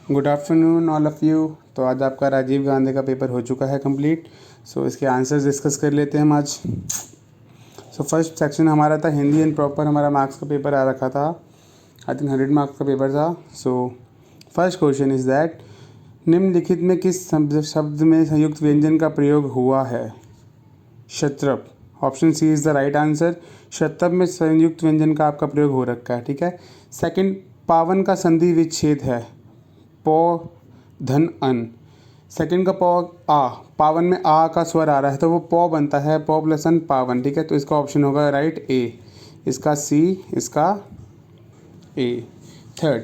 Good afternoon all of you. तो आज आपका राजीव गांधी का पेपर हो चुका है कंप्लीट। सो इसके आंसर्स डिस्कस कर लेते हैं हम आज। सो फर्स्ट सेक्शन हमारा था हिंदी एंड प्रॉपर, हमारा मार्क्स का पेपर आ रखा था। आई थिंक 100 मार्क्स का पेपर था। So first question is that निम्नलिखित में किस शब्द में संयुक्त व्यंजन का प्रयोग हुआ है? शत्रप। Option C is the right answer. शत्रप में संयुक्त व्यंजन का आपका प्रयोग हो रखा है, ठीक है। सेकंड, पावन का संधि विच्छेद है पौ धन अन। सेकंड का पौ आ, पावन में आ का स्वर आ रहा है तो वो पौ बनता है, पौ प्लस अन पावन, ठीक है। तो इसका ऑप्शन होगा राइट ए, इसका सी, इसका ए। थर्ड,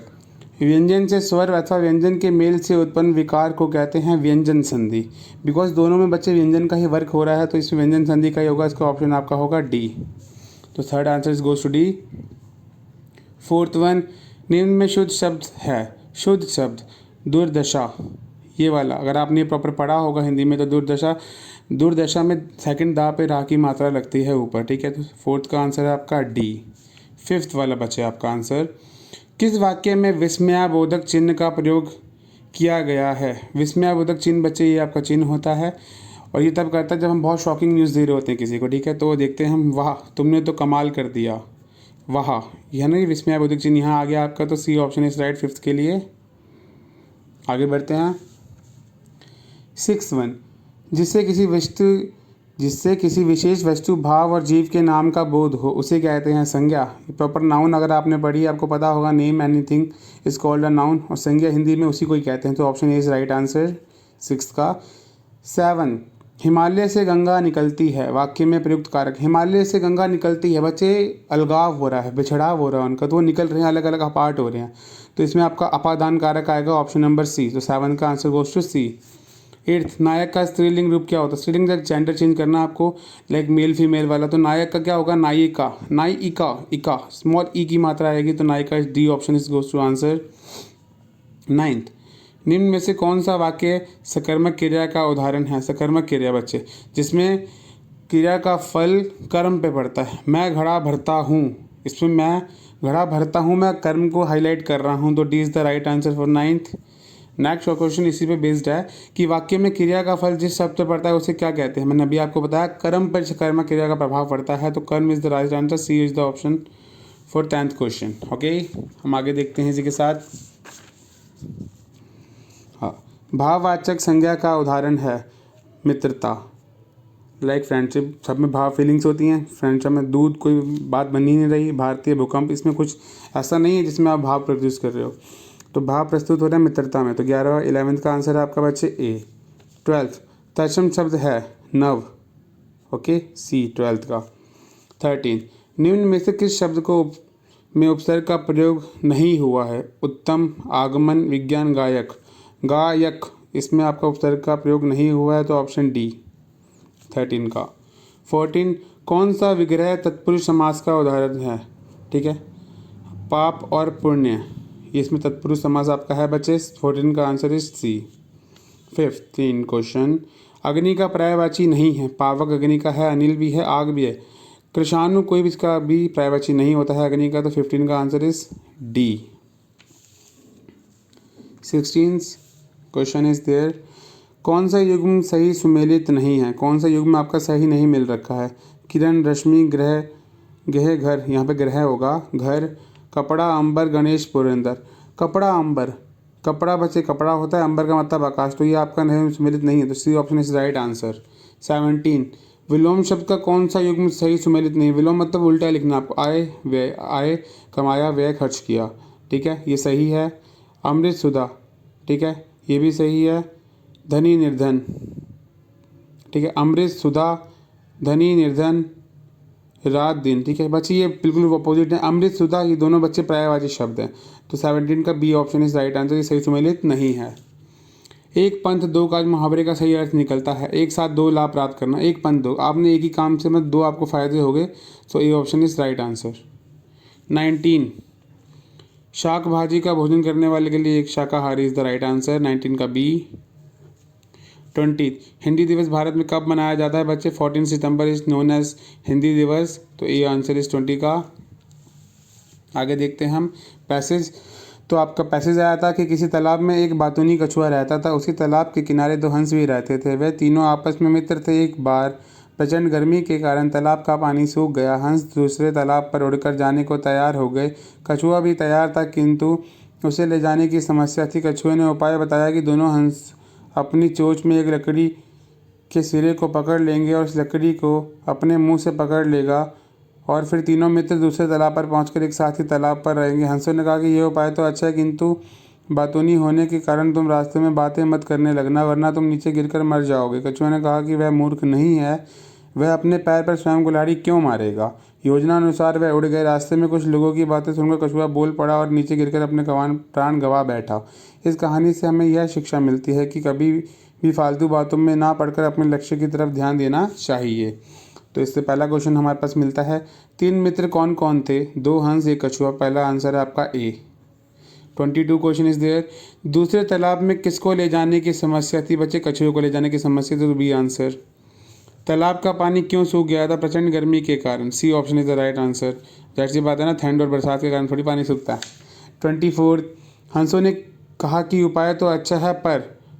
व्यंजन से स्वर अथवा व्यंजन के मेल से उत्पन्न विकार को कहते हैं व्यंजन संधि। बिकॉज दोनों में बच्चे व्यंजन का ही वर्क हो रहा है तो इसमें व्यंजन संधि का ही होगा। इसका ऑप्शन आपका होगा डी। तो third answer goes to D. Fourth one, निम्न में शुद्ध शब्द है। शुद्ध शब्द दुर्दशा, ये वाला अगर आपने ये प्रॉपर पढ़ा होगा हिंदी में तो दुर्दशा, दुर्दशा में सेकंड दा पे रा की मात्रा लगती है ऊपर, ठीक है। तो फोर्थ का आंसर है आपका डी। फिफ्थ वाला बचे आपका आंसर, किस वाक्य में विस्मयाबोधक चिन्ह का प्रयोग किया गया है? विस्मयाबोधक चिन्ह बच्चे ये आपका चिन्ह होता है और ये तब करता है जब हम बहुत शॉकिंग न्यूज़ दे रहे होते हैं किसी को, ठीक है। तो देखते हैं हम, वाह तुमने तो कमाल कर दिया, वाह, यह ना विस्मयाबोधक चिन्ह यहाँ आ गया आपका। तो C option is right fifth के लिए। आगे बढ़ते हैं। सिक्स वन, जिससे किसी विशेष वस्तु, भाव और जीव के नाम का बोध हो उसे कहते हैं संज्ञा। प्रॉपर नाउन अगर आपने पढ़ी आपको पता होगा, name anything is called a noun, और संज्ञा हिंदी में उसी को ही कहते हैं। तो option is right answer six का। सेवन, हिमालय से गंगा निकलती है, वाक्य में प्रयुक्त कारक। हिमालय से गंगा निकलती है बच्चे, अलगाव हो रहा है, बिछड़ाव हो रहा है उनका, तो वो निकल रहे हैं, अलग अलग अपार्ट हो रहे हैं। तो इसमें आपका अपादान कारक आएगा ऑप्शन नंबर सी। तो 7 का answer goes to C. Eighth, नायक का स्त्रीलिंग रूप क्या होता है? स्त्रीलिंग का जेंडर चेंज करना आपको, लाइक मेल फीमेल वाला। तो नायक का क्या होगा? नायिका, नायिका, इका स्मॉल ई की मात्रा आएगी, तो नायिका is D option is goes to answer. Ninth, निम्न में से कौन सा वाक्य सकर्मक क्रिया का उदाहरण है? सकर्मक क्रिया बच्चे जिसमें क्रिया का फल कर्म पे पड़ता है। मैं घड़ा भरता हूँ, इसमें मैं घड़ा भरता हूँ, मैं कर्म को हाईलाइट कर रहा हूँ। तो D is the right answer for ninth. Next question इसी पे बेस्ड है कि वाक्य में क्रिया का फल जिस शब्द पर पड़ता है उसे क्या कहते हैं? मैंने अभी आपको बताया कर्म पर सकर्मक क्रिया का प्रभाव पड़ता है, तो कर्म is the right answer. C is the option for 10th question. Okay, हम आगे देखते हैं इसी के साथ। हाँ, भाववाचक संज्ञा का उदाहरण है मित्रता, लाइक फ्रेंडशिप। सब में भाव फीलिंग्स होती हैं। फ्रेंडशिप में दूध, कोई बात बनी नहीं रही, भारतीय भूकंप, इसमें कुछ ऐसा नहीं है जिसमें आप भाव प्रोड्यूस कर रहे हो। तो भाव प्रस्तुत हो रहा है मित्रता में। तो 11 11th का आंसर है आपका बच्चे ए। 12th, तत्सम शब्द है नव, ओके, सी 12th का। 13, निम्न में से किस शब्द को में उपसर्ग का प्रयोग नहीं हुआ है? उत्तम, आगमन, विज्ञान, गायक। गायक, इसमें आपका उपसर्ग का प्रयोग नहीं हुआ है, तो ऑप्शन डी 13 का। 14, कौन सा विग्रह तत्पुरुष समास का उदाहरण है? ठीक है, पाप और पुण्य, इसमें तत्पुरुष समास आपका है बच्चे। 14 का आंसर इज सी। 15 क्वेश्चन, अग्नि का पर्यायवाची नहीं है। पावक अग्नि का है, अनिल भी है, आग भी है। कृषाणु कोई भी इसका भी पर्यायवाची नहीं होता है अग्नि का। तो 15 का answer is D. 16 question is there, कौन सा युग्म सही सुमेलित नहीं है? कौन सा युग्म आपका सही नहीं मिल रखा है? किरण, रश्मि, ग्रह, गह, घर, यहाँ पे ग्रह होगा, घर, कपड़ा, अंबर, गणेश, पुरंदर। कपड़ा, अंबर, कपड़ा बच्चे कपड़ा होता है, अंबर का मतलब आकाश, तो ये आपका नहीं सुमेलित नहीं है। तो C option is right answer. 17, विलोम शब्द का कौन सा युग्म सही सुमेलित नहीं? विलोम मतलब उल्टा लिखना आपको, आय व्यय, आय कमाया, व्यय खर्च किया, ठीक है, ये सही है। अमृत सुधा, ठीक है, ये भी सही है। धनी निर्धन, ठीक है, अमृत सुधा, धनी निर्धन, रात दिन, ठीक है बच्चे, ये बिल्कुल अपोजिट है। अमृत सुधा, ये दोनों बच्चे पर्यायवाची शब्द हैं। तो 17 का B option is right answer, ये सही सुमेलित नहीं है। एक पंथ दो काज मुहावरे का सही अर्थ निकलता है। एक साथ दो लाभ प्राप्त करना, एक पंथ दो, आपने एक ही काम से मतलब दो आपको फायदे हो गए। So A option is right answer. 19, शाक भाजी का भोजन करने वाले के लिए एक शाकाहारी इज द राइट आंसर। 19 का बी। 20, हिंदी दिवस भारत में कब मनाया जाता है बच्चे? 14 September is known as Hindi Diwas. तो ए आंसर इज 20 का। आगे देखते हैं हम पैसेज। तो आपका पैसेज आया था कि किसी तालाब में एक बातूनी कछुआ रहता था, उसी तालाब के किनारे दो हंस भी रहते थे। वे तीनों आपस में मित्र थे। एक बार प्रचंड गर्मी के कारण तालाब का पानी सूख गया। हंस दूसरे तालाब पर उड़कर जाने को तैयार हो गए। कछुआ भी तैयार था, किंतु उसे ले जाने की समस्या थी। कछुए ने उपाय बताया कि दोनों हंस अपनी चोंच में एक लकड़ी के सिरे को पकड़ लेंगे और उस लकड़ी को अपने मुंह से पकड़ लेगा और फिर तीनों मित्र दूसरे तालाब पर पहुंचकर एक साथ ही तालाब पर रहेंगे। हंसों ने कहा कि यह उपाय तो अच्छा है, किंतु बातूनी होने के कारण तुम रास्ते में बातें मत करने लगना, वरना तुम नीचे गिरकर मर जाओगे। कछुआ ने कहा कि वह मूर्ख नहीं है, वह अपने पैर पर स्वयं कुल्हाड़ी क्यों मारेगा। योजना अनुसार वह उड़ गए। रास्ते में कुछ लोगों की बातें सुनकर कछुआ बोल पड़ा और नीचे गिरकर अपने प्राण गंवा बैठा। इस कहानी से हमें यह शिक्षा मिलती है कि कभी भी फालतू बातों में ना पड़कर अपने लक्ष्य की तरफ ध्यान देना चाहिए। तो इससे पहला क्वेश्चन हमारे पास मिलता है, 3 मित्र कौन कौन थे? 2 हंस, 1 कछुआ। पहला आंसर है आपका ए। 22 क्वेश्चन इज देयर, दूसरे तालाब में किसको ले जाने की समस्या थी? बच्चे कछुए को ले जाने की समस्या थी, तो बी आंसर। तालाब का पानी क्यों सूख गया था? प्रचंड गर्मी के कारण। C option is the right answer. जाहिर सी बात है ना, ठंड और बरसात के कारण थोड़ी पानी सूखता है। 24, हंसों ने कहा कि उपाय तो अच्छा है,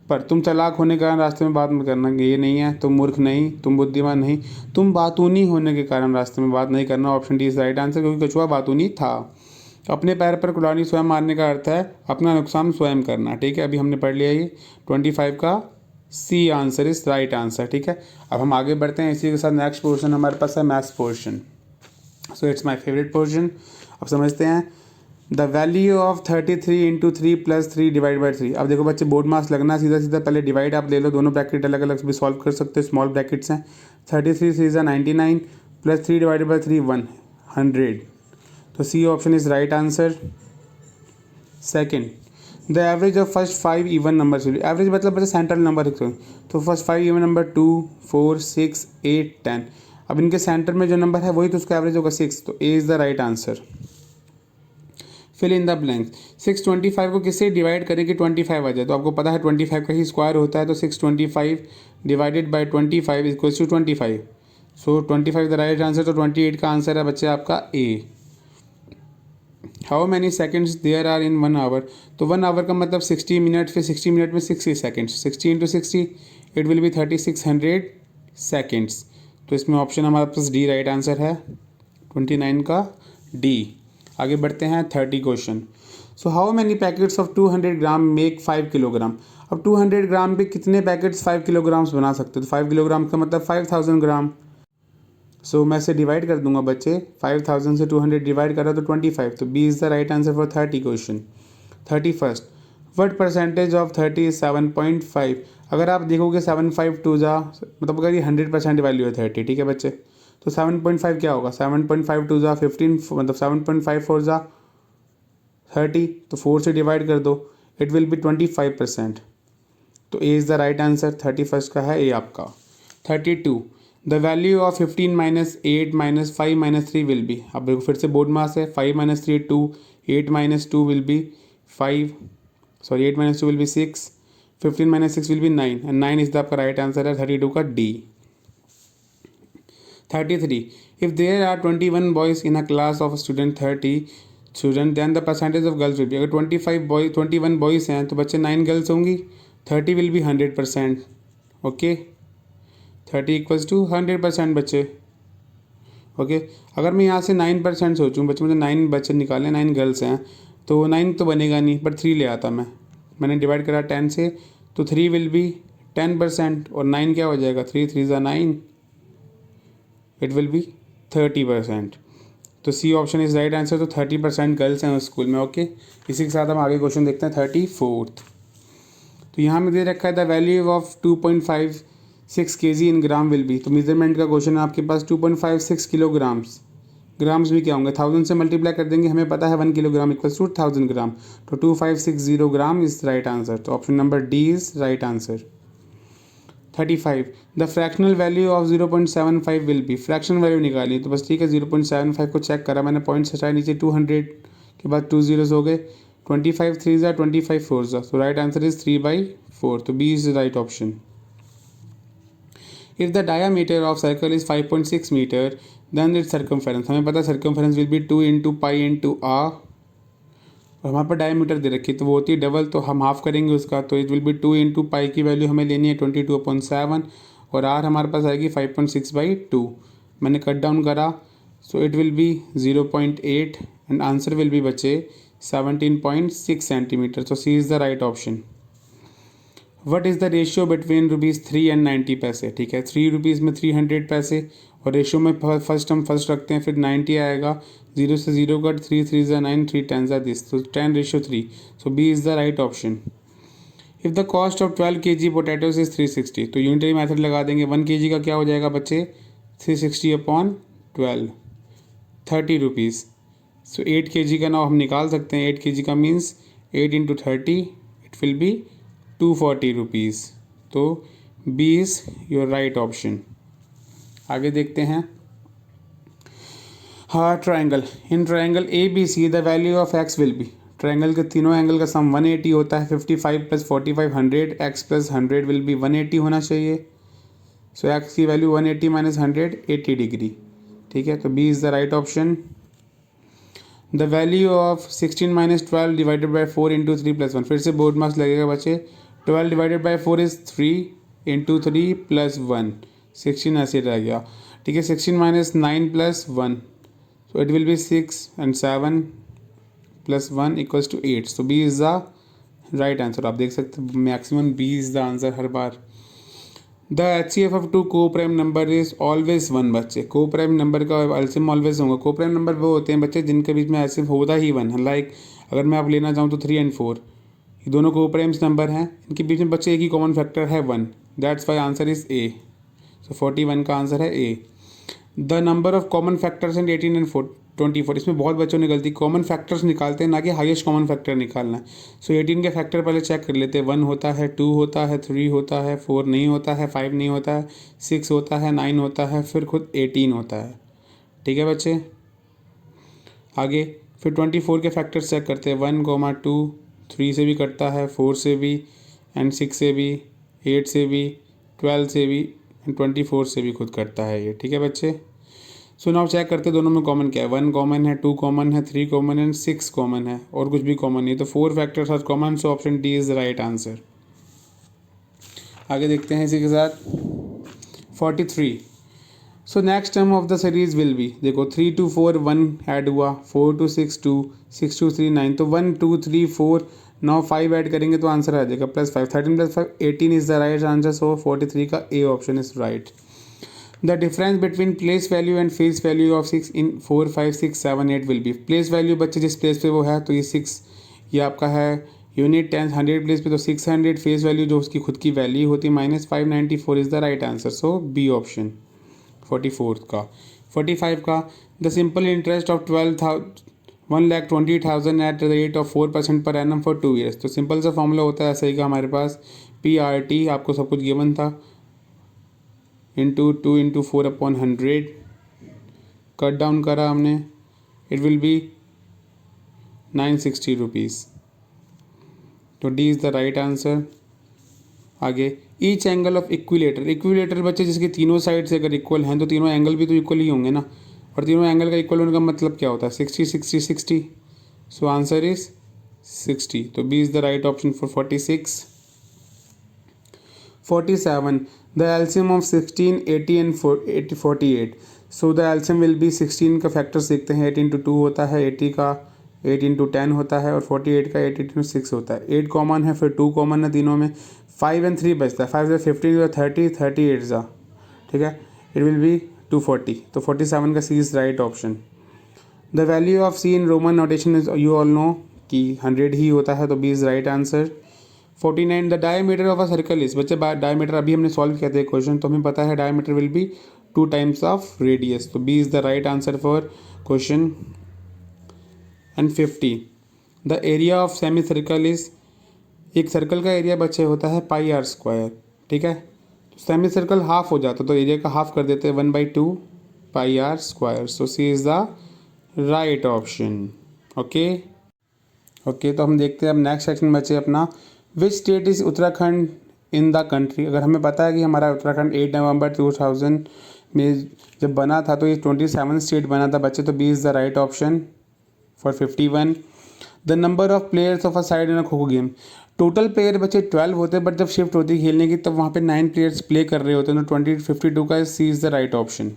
पर तुम चालाक होने के कारण रास्ते में बात मत करना। ये नहीं है, तुम मूर्ख नहीं, तुम बुद्धिमान नहीं, तुम बातूनी होने के कारण रास्ते में बात नहीं करना। Option D is right answer, क्योंकि कछुआ बातूनी था। अपने पैर पर कुल्हाड़ी स्वयं मारने का अर्थ है अपना नुकसान स्वयं करना। ठीक है, अभी हमने पढ़ लिया ये 25 का C answer is right answer. ठीक है, अब हम आगे बढ़ते हैं। इसी के साथ नेक्स्ट पोर्शन हमारे पास है maths portion. So it's my favourite portion. अब समझते हैं the value of 33 into 3 plus 3 divide by 3। अब देखो बच्चे, बोर्ड मार्क्स लगना सीधा सीधा, पहले डिवाइड आप ले लो, दोनों ब्रैकेट अलग अलग भी सॉल्व कर सकते हो, स्मॉल ब्रैकेट्स हैं। 33 3 99 प्लस 3 डिवाइडेड बाई 3 100। तो C option is right answer. Second, the average of first 5 even number. Average मतलब बच्चे सेंट्रल नंबर। तो फर्स्ट 5 इवन नंबर 2 4 6 8 10। अब इनके सेंटर में जो नंबर है वही तो उसका एवरेज होगा 6, तो A is the right answer. Fill in the blank. 625 को किससे डिवाइड करें कि 25 आ जाए? तो आपको पता है 25 का ही स्क्वायर होता है, तो 625 divided by 25 equals to 25। So 25 the right answer. तो 28 का आंसर है बच्चे आपका A. How many seconds there are in 1 hour? तो 1 आवर का मतलब 60 मिनट, फिर 60 मिनट में 60 seconds, 60 into 60 it will B 3600 seconds. तो इसमें ऑप्शन हमारे पास डी राइट आंसर है, 29 का डी। आगे बढ़ते हैं 30 question. So how many packets of 200 gram make 5 kilogram? अब 200 ग्राम पे कितने पैकेट्स 5 किलोग्राम्स बना सकते हो? तो 5 किलोग्राम का मतलब 5000 ग्राम। सो मैं इसे डिवाइड कर दूंगा बच्चे, 5000 से 200 डिवाइड करा तो 25। तो B is the right answer for 30 question. 31, what percentage of 30 is 7.5? अगर आप देखोगे 7 5 2 जा, मतलब अगर ये 100% वैल्यू है 30, ठीक है बच्चे, तो 7.5 क्या होगा? 7.5 2 जा 15, मतलब 7.5 4 जा 30, तो 4 से डिवाइड कर दो, इट विल बी 25%। तो A is the right answer. 31 का है ए आपका। 32, the value of 15 minus 8 minus 5 minus 3 will be. अब देखो फिर से बोर्ड मास है, 5 minus 3 2, 8 minus 2 will be 5, sorry 8 minus 2 will be 6, 15 minus 6 will be 9, and 9 is the आपका राइट आंसर है 32 का D. 33, if there are 21 boys in a class of student 30 student then the percentage of girls will be. अगर 21 boys हैं तो बच्चे 9 girls होंगी, 30 will be 100%। Okay, 30 equals to 100% बच्चे। Okay, अगर मैं यहाँ से 9% सोचूं बच्चे, मुझे 9 बच्चे निकालें, 9 गर्ल्स हैं, तो 9 तो बनेगा नहीं, पर 3 ले आता मैंने डिवाइड करा 10 से, तो 3 विल बी 10% और 9 क्या हो जाएगा? 3 3 ज़ा 9, इट विल बी 30%। तो C option is right answer. तो 30% गर्ल्स हैं उस स्कूल में। ओके, इसी के साथ हम आगे क्वेश्चन देखते हैं 34। तो यहाँ में दे रखा है the value of 2.56 kg in gram will be. तो मेजरमेंट का क्वेश्चन है आपके पास। 2.56 किलोग्राम्स, ग्राम्स भी क्या होंगे? 1000 से मल्टीप्लाई कर देंगे, हमें पता है 1 किलोग्राम इक्वल्स टू 1000 ग्राम। तो 2560 ग्राम इज राइट आंसर। तो option number D is right answer. 35, the fractional value of 0.75 will be. Fractional value निकाली, तो बस ठीक है 0.75 को चेक करा मैंने, पॉइंट्स हटाए नीचे, 200 के बाद 2 zeros हो गए, 25 3 ज़ा 25 4 ज़ा। तो राइट आंसर इज 3/4। तो B is the right option. If the diameter of circle is 5.6 metre then it's circumference. हमें पता है circumference will be 2 into pi into r. और हमारे पास डायमीटर दे रखी है तो वो होती है डबल, तो हम हाफ करेंगे उसका, तो इट विल बी 2 इंटू पाई की वैल्यू हमें लेनी है 22/7 और आर हमारे पास आएगी 5.6/2। मैंने कट डाउन करा, so it will be 0.8 and answer will be बचे 17.6 centimetre. So C is the right option. What is the ratio between ₹3 and 90 पैसे? ठीक है, 3 रुपीज़ में 300 पैसे और रेशियो में फर्स्ट हम फर्स्ट रखते हैं, फिर 90 आएगा, 0 से 0 कट, 3 3 ज़ा 9, 3 10 ज़ा दिस, तो 10:3। So B is the right option. If the cost of 12 kg potatoes is 360, तो यूनिटरी मेथड लगा देंगे। 1 kg का क्या हो जाएगा बच्चे? 360/12, 30 रुपीज़। सो 8 kg का नाउ हम निकाल सकते हैं। 8 kg का means 8 into 30, it will be 240 rupees. तो B is your right option. आगे देखते हैं। हाँ, triangle. In triangle A B C the value of x will be. Triangle के तीनों एंगल का सम 180 होता है। 55 + 45 100, एक्स प्लस 100 विल बी 180 होना चाहिए। सो एक्स की वैल्यू 180 - 100 80 डिग्री। ठीक है, तो B is the right option. The value of 16 - 12 divided by 4 into 3 + 1, फिर से बोर्ड मार्क्स लगेगा बच्चे। 12 डिवाइडेड बाई 4 इज़ 3 इंटू 3 + 1, 16 ऐसे रह गया। ठीक है, 16 - 9 + 1, so it will be 6 and 7 + 1 = 8। so B is the right answer। आप देख सकते हैं maximum B is the answer her bar. The HCF of two co-prime number is always 1 बच्चे। co-prime नंबर का एलसीएम ऑलवेज होगा। co-prime नंबर वो होते हैं बच्चे जिनके बीच में एलसीएम होता ही 1 है। लाइक अगर मैं आप लेना चाहूँ तो 3 and 4, ये दोनों co-primes नंबर हैं, इनके बीच में बच्चे एक ही कॉमन फैक्टर है 1, that's why answer is A। सो 41 का आंसर है A। The number of common factors and 18 and 24, इसमें बहुत बच्चों ने गलती, कॉमन फैक्टर्स निकालते हैं ना कि हाईएस्ट कॉमन फैक्टर निकालना है। सो 18 के फैक्टर पहले चेक कर लेते हैं। 1 होता है, 2 होता है, 3 होता है, 4 नहीं होता है, 5 नहीं होता है, 6 होता है, 9 होता है, फिर खुद 18 होता है। ठीक है बच्चे, आगे फिर 24 के फैक्टर्स चेक करते हैं। 1, 2, 3 से भी कटता है, 4 से भी एंड 6 से भी, 8 से भी, 12 से भी एंड 24 से भी खुद कटता है ये। ठीक है बच्चे, सो नाउ चेक करते दोनों में कॉमन क्या है। 1 कॉमन है, 2 कॉमन है, 3 कॉमन है, 6 कॉमन है और कुछ भी कॉमन नहीं, तो 4 factors are common. So option D is the right answer. आगे देखते हैं इसी के साथ 43। So next term of the series will be, देखो 3 to 4 1 ऐड हुआ, 4 to 6 2, 6 to 3 9, तो 1 2 3 4 नाउ 5 ऐड करेंगे तो आंसर आ जाएगा +5, 13 + 5 18 इज द राइट आंसर। सो 43 का ए option is right. The difference between place value and face value of 6 in 4 5 6 7 8 will be. Place value बच्चे जिस place पे वो है, तो ये 6 ये आपका है यूनिट 10 100 प्लेस पे, तो 600। फेस वैल्यू जो उसकी खुद की वैल्यू होती है -594 is the right answer. So B option 44 का। 45 का, the simple interest of 1,20,000 at the rate of 4% per annum for 2 years। तो सिंपल सा फॉर्मूला होता है ऐसे ही का हमारे पास, PRT आपको सब कुछ गिवन था, इंटू 2 इंटू 4/100 कट डाउन करा हमने, इट विल बी 960 रुपीज़। तो D is the right answer. आगे each angle of equilateral. Equilateral बच्चे जिसके तीनों साइड से अगर इक्वल हैं तो तीनों एंगल भी तो इक्वल ही होंगे ना, और तीनों एंगल का इक्वल होने का मतलब क्या होता है? 60 60 60। So answer is 60। तो B is the right option for 46। 47, the LCM of 16 80 and 48। So the LCM will be 16 का फैक्टर्स देखते हैं। 8 इंटू 2 होता है, 80 का 8 इंटू 10 होता है और 48 का 8 इंटू 6 होता है। 8 कॉमन है, फिर 2 कॉमन है तीनों में, 5 and 3 बचता है। 5 से 15 30 38 ज़ा, ठीक है, इट विल बी 240। तो 47 का C is right option. The value of C in Roman notation is, you all know कि 100 ही होता है, तो B is right answer. 49, the diameter of a circle is, बच्चे डायमीटर अभी हमने सॉल्व किया था क्वेश्चन, तो हमें पता है diameter will be 2 times of radius. तो B is the right answer for question. And 50, the area of semi circle is, एक सर्कल का एरिया बच्चे होता है πr²। ठीक है, सेमी सर्कल हाफ हो जाता तो एरिया का हाफ कर देते हैं 1/2 πr²। So C is the right option. Okay, तो हम देखते हैं अब नेक्स्ट सेक्शन बचे अपना, which state is Uttarakhand in the country. अगर हमें पता है कि हमारा उत्तराखंड 8 नवंबर 2000 में जब बना था, तो ये 27 स्टेट बना था बच्चे, तो B is the right option for 51। The number of players of a side in a kho kho game, total player बच्चे 12 होते हैं, बट जब शिफ्ट होती है खेलने की तब वहाँ पे 9 प्लेयर्स प्ले कर रहे होते हैं, तो 52 का C is the right option.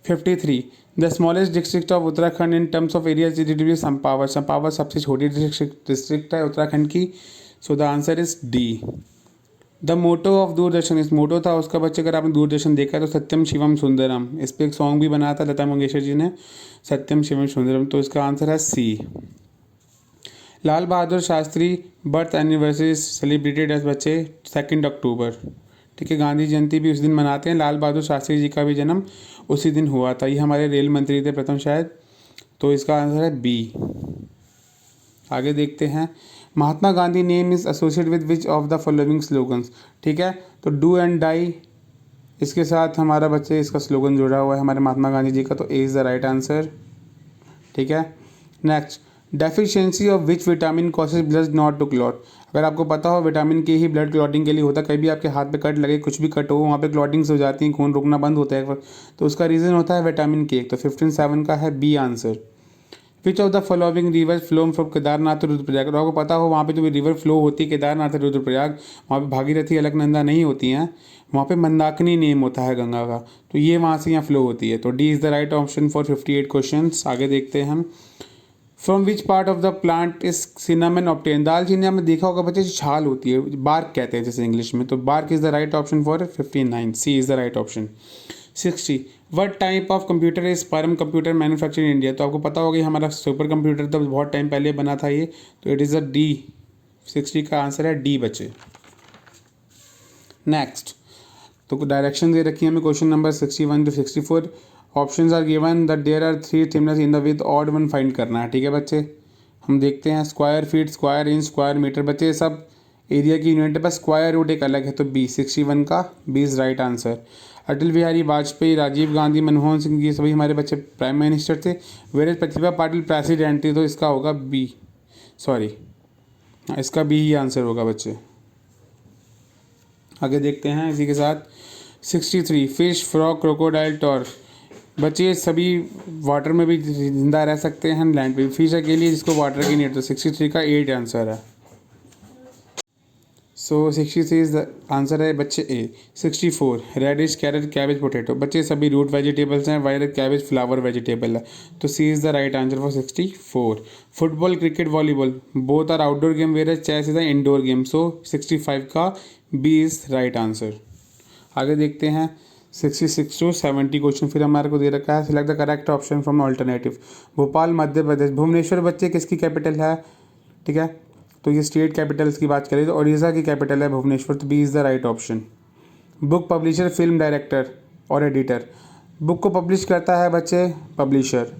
53 the smallest district of Uttarakhand in terms of area is Champawat, Champawat सबसे छोटी डिस्ट्रिक्ट है उत्तराखंड की, so the answer is D. The motto of Doordarshan, इस मोटो था उसका बच्चे, अगर आपने दूरदर्शन देखा है तो सत्यम शिवम सुंदरम, इस पर एक सॉन्ग भी बनाया था लता मंगेशकर जी ने, सत्यम शिवम सुंदरम, तो इसका आंसर है C. Lal Bahadur Shastri birth anniversary celebrated as बच्चे 2 अक्टूबर, ठीक है, गांधी जयंती भी उस दिन मनाते हैं, लाल बहादुर शास्त्री जी का भी जन्म उसी दिन हुआ था, ये हमारे रेल मंत्री थे प्रथम शायद, तो इसका आंसर है बी। आगे देखते हैं, Mahatma Gandhi name is associate with which of the following slogans, ठीक है, तो डू एंड डाई, इसके साथ हमारा बच्चे इसका स्लोगन जुड़ा हुआ है हमारे महात्मा गांधी जी का, तो A is the right answer, ठीक है। Next, deficiency of which vitamin causes blood not to clot, अगर आपको पता हो विटामिन के ही ब्लड क्लॉटिंग के लिए होता है, कहीं भी आपके हाथ पे कट लगे, कुछ भी कट हो वहाँ पे क्लॉटिंग्स हो जाती हैं, खून रुकना बंद होता है, तो उसका रीज़न होता है विटामिन के, तो 15/7 का है B answer. Which of the following river flow from Kedarnath to Rudraprayag, अगर आपको पता हो वहाँ पे जो रिवर फ्लो होती है केदारनाथ रुद्रप्रयाग, वहाँ पे भागीरथी अलकनंदा नहीं होती हैं, वहाँ पे मंदाकिनी नेम होता है गंगा का, तो ये वहाँ से यहाँ फ्लो होती है, तो D is the right option for 58 question. आगे देखते हैं हम, from which part of the plant is cinnamon obtain, दालचीनी में देखा होगा बच्चे छाल होती है, बार्क कहते हैं जैसे इंग्लिश में, तो bark is the right option for 59, C is the right option. 60 what type of computer is Param computer manufacture in India, तो आपको पता होगा हमारा सुपर कंप्यूटर तो बहुत टाइम पहले बना था ये, तो इट इज़ अ डी, 60 का आंसर है डी बच्चे। नेक्स्ट, तो डायरेक्शन दे रखी है हमें question number 61 to 64, options are given that there are 3 थिमनेस in the with odd one find करना है, ठीक है बच्चे। हम देखते हैं, square feet, square inch, square metre, बच्चे सब एरिया की यूनिट है, बस स्क्वायर रूट एक अलग है, तो बी 61 का B is right answer. Atal Bihari Vajpayee, Rajiv Gandhi, Manmohan Singh, ये सभी हमारे बच्चे प्राइम मिनिस्टर थे, वेरेज प्रतिभा पाटिल प्रेसिडेंट थी, तो इसका होगा बी, सॉरी इसका बी ही आंसर होगा बच्चे। आगे देखते हैं इसी के साथ, 63 फिश, फ्रॉग, क्रोकोडाइल, टॉर, बच्चे सभी वाटर में भी जिंदा रह सकते हैं, लैंड पे, फिश अकेली जिसको वाटर की नीड, तो 63 का 8 आंसर है। सो 63 इज द आंसर है बच्चे A. 64 radish, carrot, cabbage, potato, बच्चे सभी रूट वेजिटेबल्स हैं, वायलेट कैबेज फ्लावर वेजिटेबल है, तो C is the right answer for 64। Football, cricket, volleyball both are outdoor game, where chess is the indoor game, so 65 का B is right answer. आगे देखते हैं, 66 to 70 question फिर हमारे को दे रखा है, select the correct option from alternative. Bhopal Madhya Pradesh, Bhubaneswar बच्चे किसकी कैपिटल है, ठीक है, तो ये स्टेट कैपिटल्स की बात करें तो ओडिशा की कैपिटल है भुवनेश्वर, तो B is the right option. Book publisher, film director और एडिटर, बुक को पब्लिश करता है बच्चे पब्लिशर,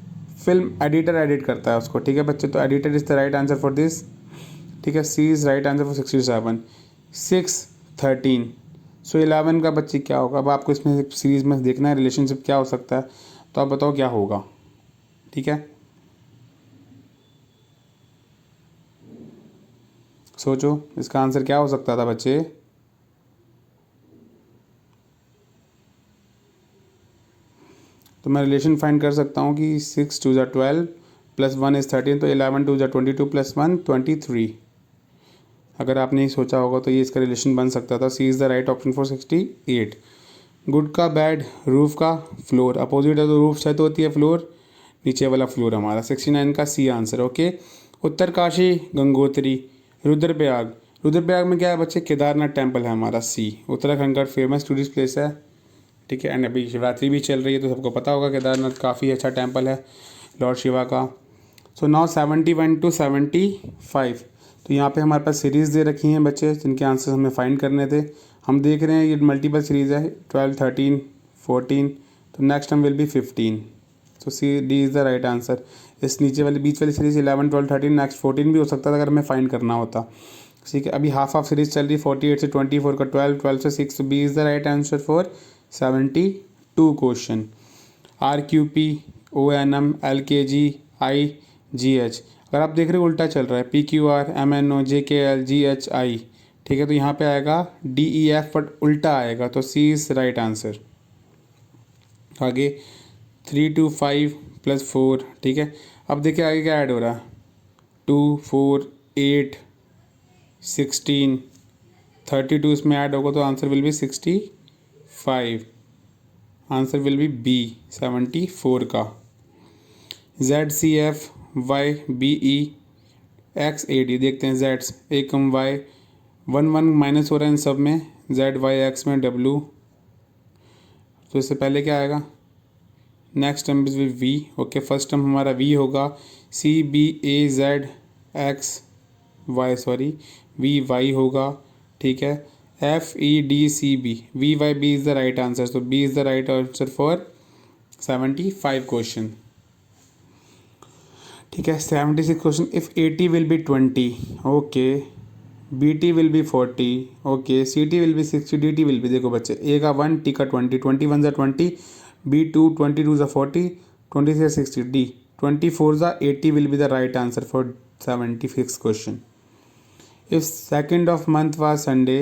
फिल्म एडिटर एडिट करता है उसको, ठीक है बच्चे, तो editor is the right answer for this, ठीक है, सी इज़ राइट आंसर फॉर 67। 6 13 सो 11 का बच्चे क्या होगा, अब आपको इसमें सीरीज़ में देखना है रिलेशनशिप क्या हो सकता है, तो आप बताओ क्या होगा, ठीक है, सोचो इसका आंसर क्या हो सकता था बच्चे। तो मैं रिलेशन फाइंड कर सकता हूँ कि 6 2 ज़ा 12 + 1 इज़ 13, तो 11 2 ज़ा 22 + 1 23। अगर आपने सोचा होगा तो ये इसका रिलेशन बन सकता था, C is the right option for 68। Good का बैड, रूफ का फ्लोर, अपोजिट है तो रूफ छत होती है, फ्लोर नीचे वाला फ्लोर हमारा, 69 का C answer, okay. Uttarkashi, Gangotri, Rudraprayag, Rudraprayag में क्या है बच्चे, केदारनाथ टेम्पल है हमारा, सी उत्तराखंड का फेमस टूरिस्ट प्लेस है, ठीक है, एंड अभी शिवरात्रि भी चल रही है तो सबको पता होगा केदारनाथ काफ़ी अच्छा टेम्पल है लॉर्ड शिवा का। सो नाउ 71 to 75, तो यहाँ पे हमारे पास सीरीज़ दे रखी हैं बच्चे जिनके आंसर हमें फाइंड करने थे, हम देख रहे हैं ये मल्टीपल सीरीज़ है, 12 13 14, तो नेक्स्ट हम विल बी 15, तो C D is the right answer. इस नीचे वाली बीच वाली सीरीज़ 11 12 13, नेक्स्ट 14 भी हो सकता था अगर हमें फाइंड करना होता, ठीक है। अभी हाफ ऑफ सीरीज़ चल रही है 48 से 24 का, 12 12 से 6, तो B is the right answer for 72 question. RQP, ONM, LKG, IGH, अगर आप देख रहे हो उल्टा चल रहा है, PQR, MNO, JKL, GHI, ठीक है, तो यहाँ पे आएगा DEF बट उल्टा आएगा, तो सी इज़ राइट आंसर। आगे 3 2 5 + 4, ठीक है, अब देखिए आगे क्या ऐड हो रहा है, 2 4 8 16 32 इसमें ऐड होगा तो answer will be 65। Answer will be B 74 का। ZCFYBE XAD देखते हैं जेड्स ए कम वाई 1 माइनस हो रहा है इन सब में, ZYX में W, तो इससे पहले क्या आएगा, next term is V. Okay first term हमारा वी होगा, VY होगा, ठीक है। FEDCB VYB is the right answer, तो B is the right answer for 75 question, ठीक है। 76 question, if 80 will be 20, okay, BT will be 40, okay, CT will be 60, DT will be, देखो बच्चे, ए का 1, T का 20, 21 ज़ा 20, B2 22 ज़ा 40, 23 60, D 24 ज़ा 80 will be the right answer for 76 question. If second of month was Sunday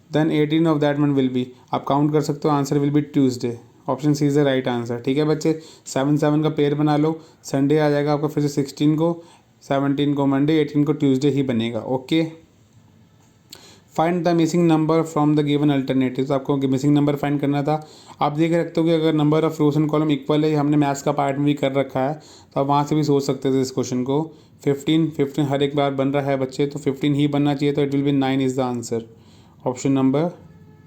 then 18 of that month will be, आप count कर सकते हो, answer will be Tuesday, option C is the right answer, ठीक है बच्चे। 7 का pair बना लो, Sunday आ जाएगा आपका फिर से 16 को, 17 को मंडे, 18 को ट्यूसडे ही बनेगा, okay. Find the missing number from the given alternatives, आपको मिसिंग नंबर फाइंड करना था। आप देख रखते हो कि अगर number of rose and column equal है, हमने मैथ्स का पार्ट में भी कर रखा है, तो आप वहाँ से भी सोच सकते थे इस क्वेश्चन को। 15 हर एक बार बन रहा है बच्चे, तो 15 ही बनना चाहिए, तो it will be 9 is the answer, option number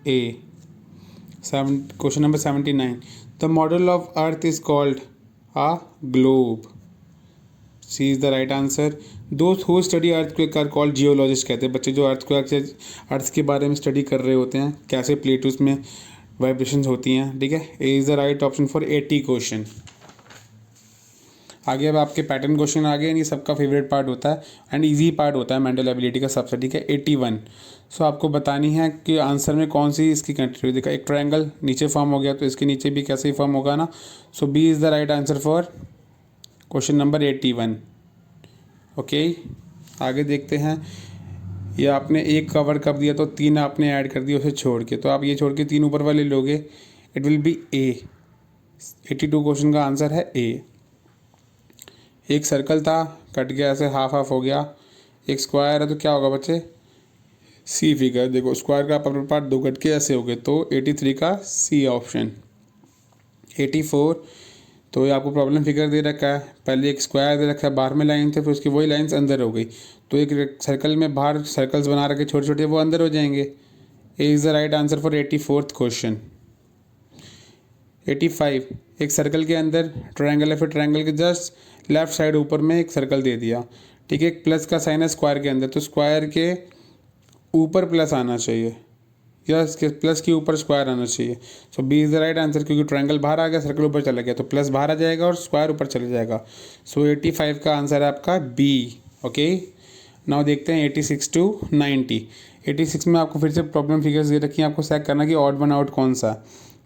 A. Question number 79, the model of earth is called a globe, C is the right answer. Those who study earthquake are called geologist कहते हैं बच्चे, जो earthquake से अर्थ के बारे में study कर रहे होते हैं, कैसे प्लेट उसमें वाइब्रेशंस होती हैं, ठीक है। ए is the right option for 80 question. आगे अब आपके पैटर्न क्वेश्चन आ गए, ये सबका फेवरेट पार्ट होता है एंड इजी पार्ट होता है मेंटल एबिलिटी का सबसे, ठीक है। 81, सो आपको बतानी है कि आंसर में कौन सी इसकी कंट्री देखा, एक ट्रायंगल नीचे फॉर्म हो गया तो इसके नीचे भी कैसे ही फॉर्म होगा ना, so B is the right answer for question number 81, okay. आगे देखते हैं, ये आपने एक कवर कब दिया तो 3 आपने ऐड कर दिया उसे छोड़ के, तो आप ये छोड़ के 3 ऊपर वाले लोगे, it will B A. 82 question का आंसर है ए। एक सर्कल था, कट गया, ऐसे हाफ हाफ हो गया, एक स्क्वायर है तो क्या होगा बच्चे, सी फिगर, देखो स्क्वायर का अपर पार्ट 2 कट के ऐसे हो गए, तो 83 का सी ऑप्शन। 84, तो ये आपको प्रॉब्लम फिगर दे रखा है, पहले एक स्क्वायर दे रखा है, बाहर में लाइन थे, फिर उसकी वही लाइंस अंदर हो गई, तो एक सर्कल में बाहर सर्कल्स बना रखे छोटे छोटे, वो अंदर हो जाएंगे। ए is the right answer for 84th question. 85, एक सर्कल के अंदर ट्रायंगल है, फिर ट्रायंगल के जस्ट लेफ्ट साइड ऊपर में एक सर्कल दे दिया, ठीक है। एक प्लस का साइन है स्क्वायर के अंदर, तो स्क्वायर के ऊपर प्लस आना चाहिए, या इसके प्लस के ऊपर स्क्वायर आना चाहिए, so B is the right answer, क्योंकि ट्रायंगल बाहर आ गया, सर्कल ऊपर चला गया, तो प्लस बाहर आ जाएगा और स्क्वायर ऊपर चला जाएगा, सो 85 का आंसर है आपका बी, ओके। नाउ देखते हैं 86 to 90। 86 में आपको फिर से प्रॉब्लम फिगर्स दे रखी हैं, आपको चेक करना कि ऑड वन आउट कौन सा।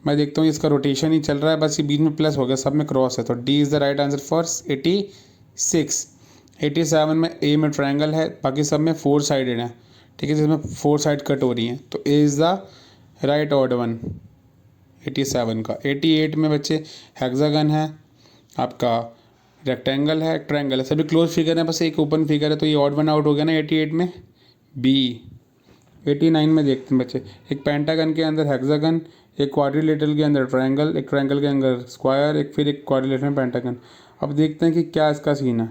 मैं देखता हूँ इसका रोटेशन ही चल रहा है, बस ये बीच में प्लस हो गया, सब में क्रॉस है, तो D is the right answer for 86। 87 में ए में ट्रायंगल है, बाकी सब में 4 साइडेड है, ठीक है, जिसमें 4 साइड कट हो रही हैं, तो A is the right odd one 87 का। 88 में बच्चे हेक्सागन है, आपका रेक्टेंगल है, ट्रायंगल है, सभी क्लोज फिगर है, बस एक ओपन फिगर है, तो ये ऑड वन आउट हो गया ना 88 में, बी। 89 में देखते हैं बच्चे, एक पेंटागन के अंदर हेक्सागन, एक क्वाड्रिलेटरल के अंदर ट्रायंगल, एक ट्रायंगल के अंदर स्क्वायर, एक फिर एक क्वाड्रिलेटरल में पेंटागन। अब देखते हैं कि क्या इसका सीन है।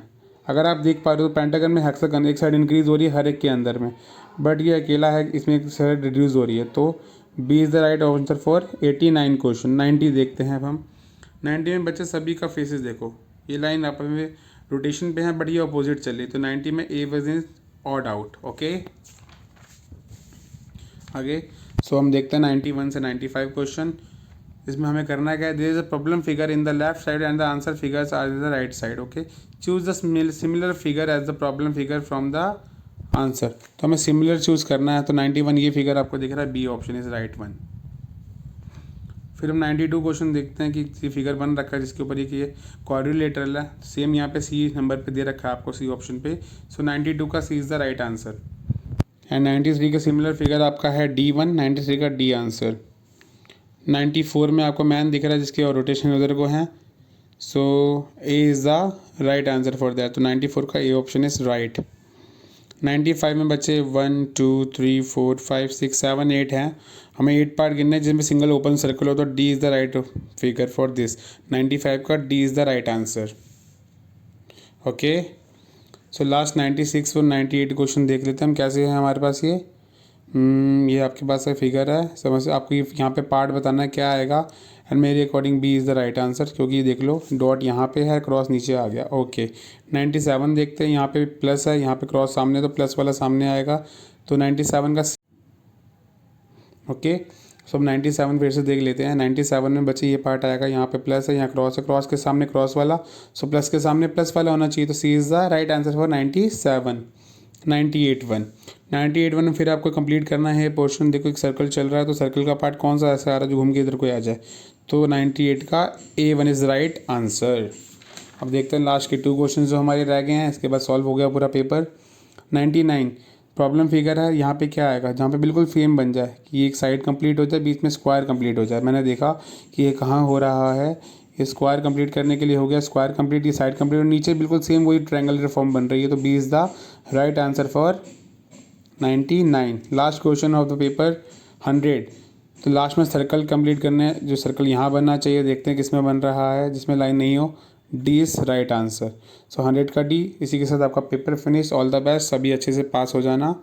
अगर आप देख पा रहे हो तो पेंटागन में हेक्सागन एक साइड इंक्रीज हो रही है हर एक के अंदर में, बट ये अकेला है, इसमें एक साइड रिड्यूस हो रही है, तो B is the right answer for 89 question. 90 देखते हैं अब हम। 90 में बच्चे सभी का फेसेस देखो, ये लाइन आपस में रोटेशन पे है, बट ये अपोजिट चल रही है, तो 90 में ए was in odd out, okay. आगे सो हम देखते हैं 91 से 95 क्वेश्चन। इसमें हमें करना क्या है, there is a problem figure in the left side and the answer figures are in the right side, okay. Choose the similar figure as the problem figure from the answer, तो हमें similar choose करना है, तो 91 ये figure आपको दिख रहा है, B option is right one. फिर हम 92 क्वेश्चन देखते हैं कि फिगर बन रखा है जिसके ऊपर ये क्वाड्रिलेटरल है, सेम यहाँ पे सी नंबर पे दे रखा है आपको, सी ऑप्शन पे, सो 92 का C is the right answer. And 93 का सिमिलर फिगर आपका है D1, 93 का डी आंसर। 94 में आपको मैन दिख रहा है जिसकी और रोटेशन उधर को है, so A is the right answer for that. तो 94 का ए ऑप्शन इज़ राइट। 95 में बचे 1 2 3 4 5 6 7 8 हैं। हमें 8 पार्ट गिनने हैं जिसमें सिंगल ओपन सर्कल हो, तो D is the right figure for this. 95 का D is the right answer. Okay, so last 96 और 98 क्वेश्चन देख लेते हैं हम कैसे हैं हमारे पास ये आपके पास है फिगर है, समझ आपको ये यहाँ पे पार्ट बताना है क्या आएगा, एंड मेरे according B is the right answer, क्योंकि ये देख लो डॉट यहाँ पे है, क्रॉस नीचे आ गया। ओके, 97 देखते हैं, यहाँ पे प्लस है, यहाँ पे क्रॉस सामने, तो प्लस वाला सामने आएगा, तो 97 का ओके। सो अब 97 फिर से देख लेते हैं। 97 में बचे ये पार्ट आएगा, यहाँ पे प्लस है, यहाँ क्रॉस है, क्रॉस के सामने क्रॉस वाला, सो प्लस के सामने प्लस वाला होना चाहिए, तो C is the right answer for 97। 98 one में फिर आपको कंप्लीट करना है पोर्शन। देखो एक सर्कल चल रहा है, तो सर्कल का पार्ट कौन सा ऐसा आ रहा है जो घूम के इधर को आ जाए, तो 98 का A1 इज़ राइट आंसर। अब देखते हैं लास्ट के 2 क्वेश्चन जो हमारे रह गए हैं, इसके बाद सॉल्व हो गया पूरा पेपर। 99 प्रॉब्लम फिगर है, यहाँ पे क्या आएगा, जहाँ पे बिल्कुल सेम बन जाए कि एक साइड कंप्लीट हो जाए, बीच में स्क्वायर कंप्लीट हो जाए। मैंने देखा कि ये कहाँ हो रहा है, ये स्क्वायर कंप्लीट करने के लिए हो गया स्क्वायर कंप्लीट, ये साइड कंप्लीट, और नीचे बिल्कुल सेम वही ट्रायंगुलर फॉर्म बन रही है, तो B is the right answer for 99। Last question of the paper 100। तो लास्ट में सर्कल कंप्लीट करने, जो सर्कल यहाँ बनना चाहिए, देखते हैं किस में बन रहा है, जिसमें लाइन नहीं हो। D is right answer. So 100 का डी। इसी के साथ आपका paper finish. All the best, सभी अच्छे से पास हो जाना।